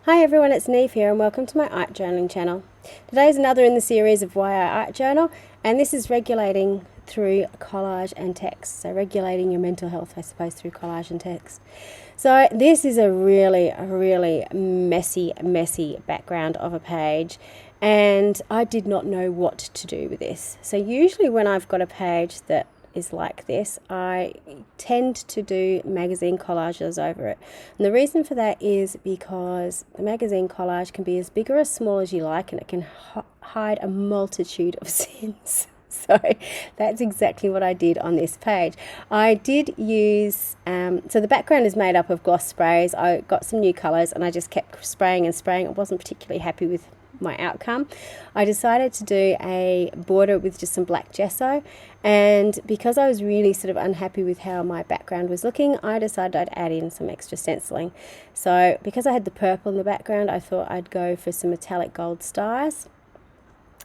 Hi everyone, it's Niamh here and welcome to my art journaling channel. Today is another in the series of Why I Art Journal, and this is regulating through collage and text. So regulating your mental health, I suppose, through collage and text. So this is a really messy background of a page, and I did not know what to do with this. So usually when I've got a page that is like this, I tend to do magazine collages over it. And the reason for that is because the magazine collage can be as big or as small as you like, and it can hide a multitude of sins. So that's exactly what I did on this page. I did use, so the background is made up of gloss sprays. I got some new colours and I just kept spraying and spraying. I wasn't particularly happy with my outcome. I decided to do a border with just some black gesso, and because I was really sort of unhappy with how my background was looking, I decided I'd add in some extra stenciling. So because I had the purple in the background, I thought I'd go for some metallic gold stars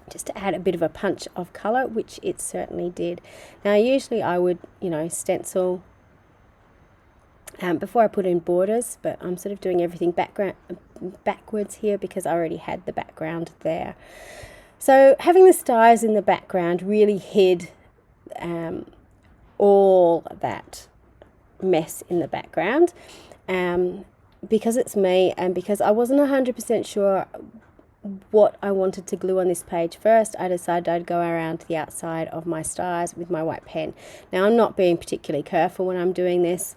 just to add a bit of a punch of colour, which it certainly did. Now usually I would, stencil before I put in borders, but I'm sort of doing everything backwards here because I already had the background there. So having the stars in the background really hid all that mess in the background, because it's me and because I wasn't 100% sure what I wanted to glue on this page first. I decided I'd go around the outside of my stars with my white pen. Now I'm not being particularly careful when I'm doing this.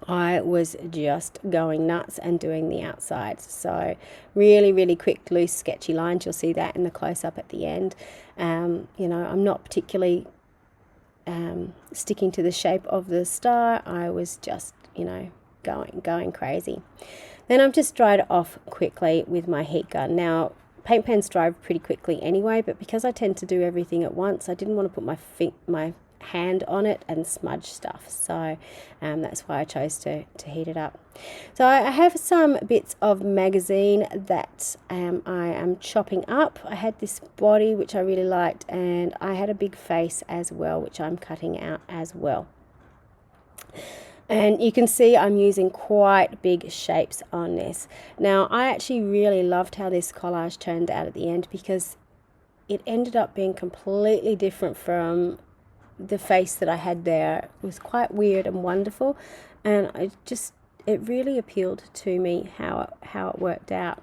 I was just going nuts and doing the outsides. So really quick, loose, sketchy lines. You'll see that in the close-up at the end. I'm not particularly sticking to the shape of the star. I was just, going crazy. Then I've just dried it off quickly with my heat gun. Now, paint pens dry pretty quickly anyway, but because I tend to do everything at once, I didn't want to put my hand on it and smudge stuff, so that's why I chose to heat it up. So I have some bits of magazine that I am chopping up. I had this body which I really liked, and I had a big face as well which I'm cutting out as well. And you can see I'm using quite big shapes on this. Now I actually really loved how this collage turned out at the end, because it ended up being completely different from the face that I had there. It was quite weird and wonderful, and it really appealed to me how it worked out.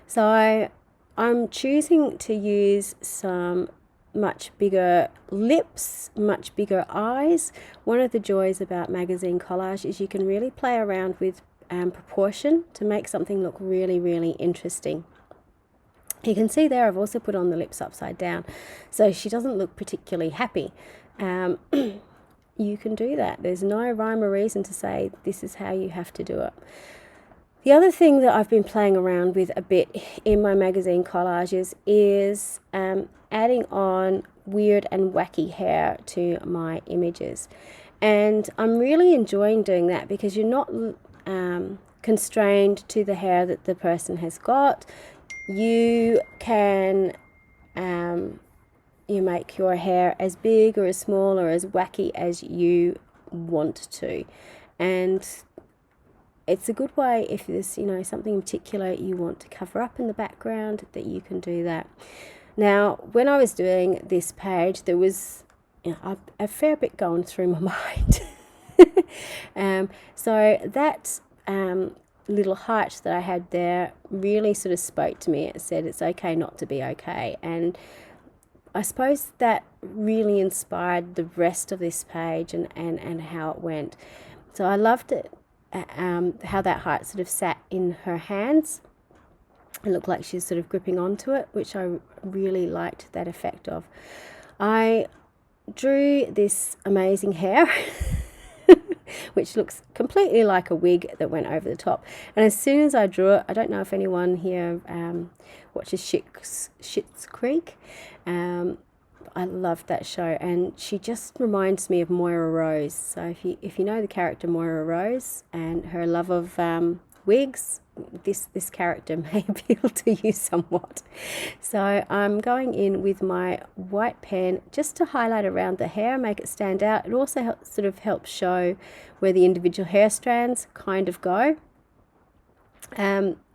So I'm choosing to use some much bigger lips, much bigger eyes. One of the joys about magazine collage is you can really play around with proportion to make something look really interesting. You can see there I've also put on the lips upside down, so she doesn't look particularly happy. You can do that. There's no rhyme or reason to say this is how you have to do it. The other thing that I've been playing around with a bit in my magazine collages is adding on weird and wacky hair to my images. And I'm really enjoying doing that because you're not constrained to the hair that the person has got. You can you make your hair as big or as small or as wacky as you want to, and it's a good way if there's something in particular you want to cover up in the background, that you can do that. Now when I was doing this page, there was a fair bit going through my mind. So that little heart that I had there really sort of spoke to me. It said it's okay not to be okay, and I suppose that really inspired the rest of this page and how it went. So I loved it, how that heart sort of sat in her hands. It looked like she's sort of gripping onto it, which I really liked that effect of. I drew this amazing hair which looks completely like a wig that went over the top. And as soon as I drew it, I don't know if anyone here watches Schitt's Creek. I loved that show, and she just reminds me of Moira Rose. So if you know the character Moira Rose and her love of wigs, this character may appeal to you somewhat. So I'm going in with my white pen just to highlight around the hair, make it stand out. It also helps show where the individual hair strands kind of go.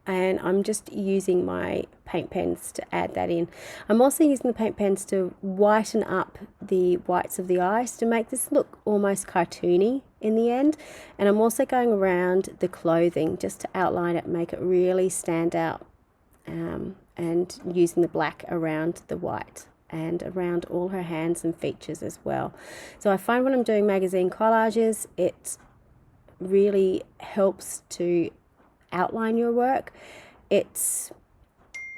and I'm just using my paint pens to add that in. I'm also using the paint pens to whiten up the whites of the eyes to make this look almost cartoony in the end. And I'm also going around the clothing just to outline it, make it really stand out, and using the black around the white and around all her hands and features as well. So I find when I'm doing magazine collages, it really helps to outline your work. It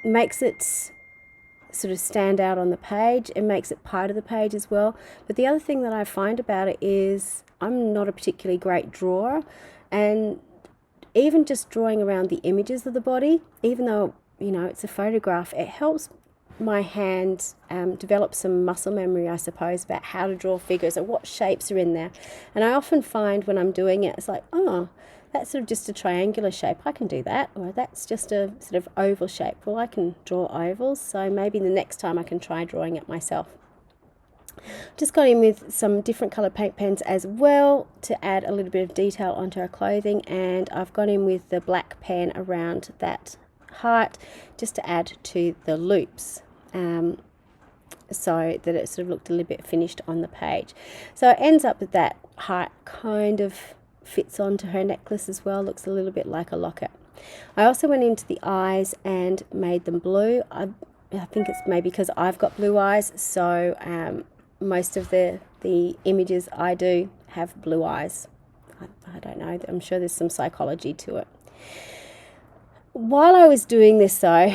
makes it sort of stand out on the page. It makes it part of the page as well. But the other thing that I find about it is I'm not a particularly great drawer, and even just drawing around the images of the body, even though, you know, it's a photograph, it helps my hand develop some muscle memory, I suppose, about how to draw figures or what shapes are in there. And I often find when I'm doing it, it's like, oh, that's sort of just a triangular shape, I can do that. Or that's just a sort of oval shape, well, I can draw ovals, so maybe the next time I can try drawing it myself. Just got in with some different colour paint pens as well to add a little bit of detail onto her clothing, and I've gone in with the black pen around that heart just to add to the loops, so that it sort of looked a little bit finished on the page. So it ends up that that heart kind of fits onto her necklace as well, looks a little bit like a locket. I also went into the eyes and made them blue. I think it's maybe because I've got blue eyes, so most of the images I do have blue eyes. I don't know, I'm sure there's some psychology to it. While I was doing this though,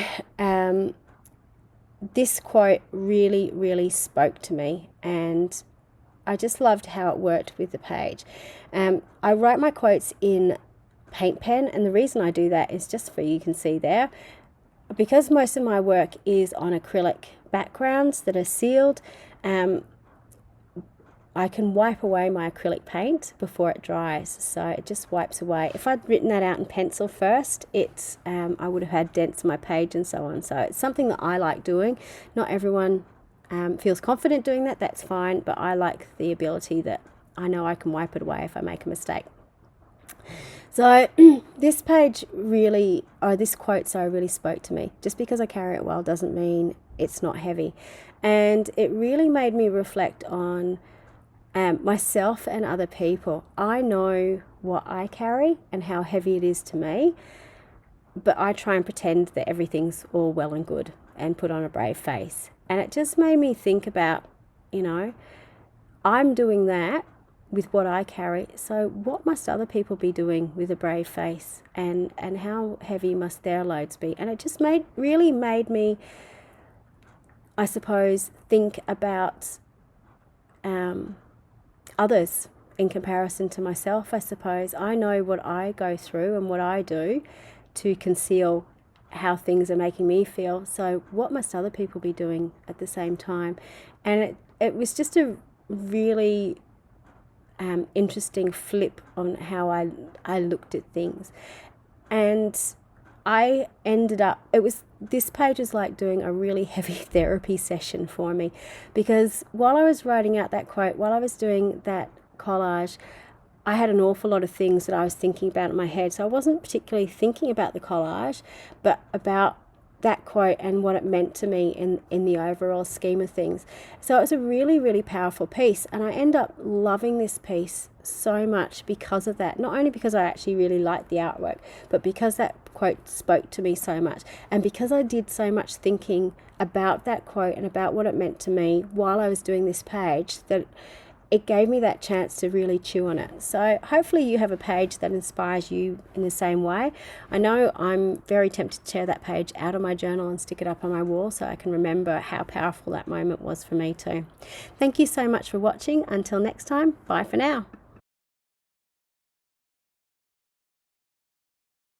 this quote really, really spoke to me, and I just loved how it worked with the page. I write my quotes in paint pen, and the reason I do that is just for you can see there, because most of my work is on acrylic backgrounds that are sealed. I can wipe away my acrylic paint before it dries, so it just wipes away. If I'd written that out in pencil first, I would have had dents on my page and so on. So it's something that I like doing. Not everyone feels confident doing that, that's fine, but I like the ability that I know I can wipe it away if I make a mistake. So this page really, or this quote, sorry, really spoke to me. Just because I carry it well doesn't mean it's not heavy. And it really made me reflect on myself and other people. I know what I carry and how heavy it is to me, but I try and pretend that everything's all well and good and put on a brave face. And it just made me think about, you know, I'm doing that with what I carry, so what must other people be doing with a brave face, and how heavy must their loads be? And it just really made me, I suppose, think about others in comparison to myself. I suppose I know what I go through and what I do to conceal how things are making me feel, so what must other people be doing at the same time? And it was just a really interesting flip on how I looked at things. And I ended up, this page was like doing a really heavy therapy session for me, because while I was writing out that quote, while I was doing that collage, I had an awful lot of things that I was thinking about in my head. So I wasn't particularly thinking about the collage, but about that quote and what it meant to me in the overall scheme of things. So it was a really, really powerful piece, and I end up loving this piece so much because of that. Not only because I actually really liked the artwork, but because that quote spoke to me so much, and because I did so much thinking about that quote and about what it meant to me while I was doing this page, that it gave me that chance to really chew on it. So hopefully you have a page that inspires you in the same way. I know I'm very tempted to tear that page out of my journal and stick it up on my wall so I can remember how powerful that moment was for me too. Thank you so much for watching. Until next time, bye for now.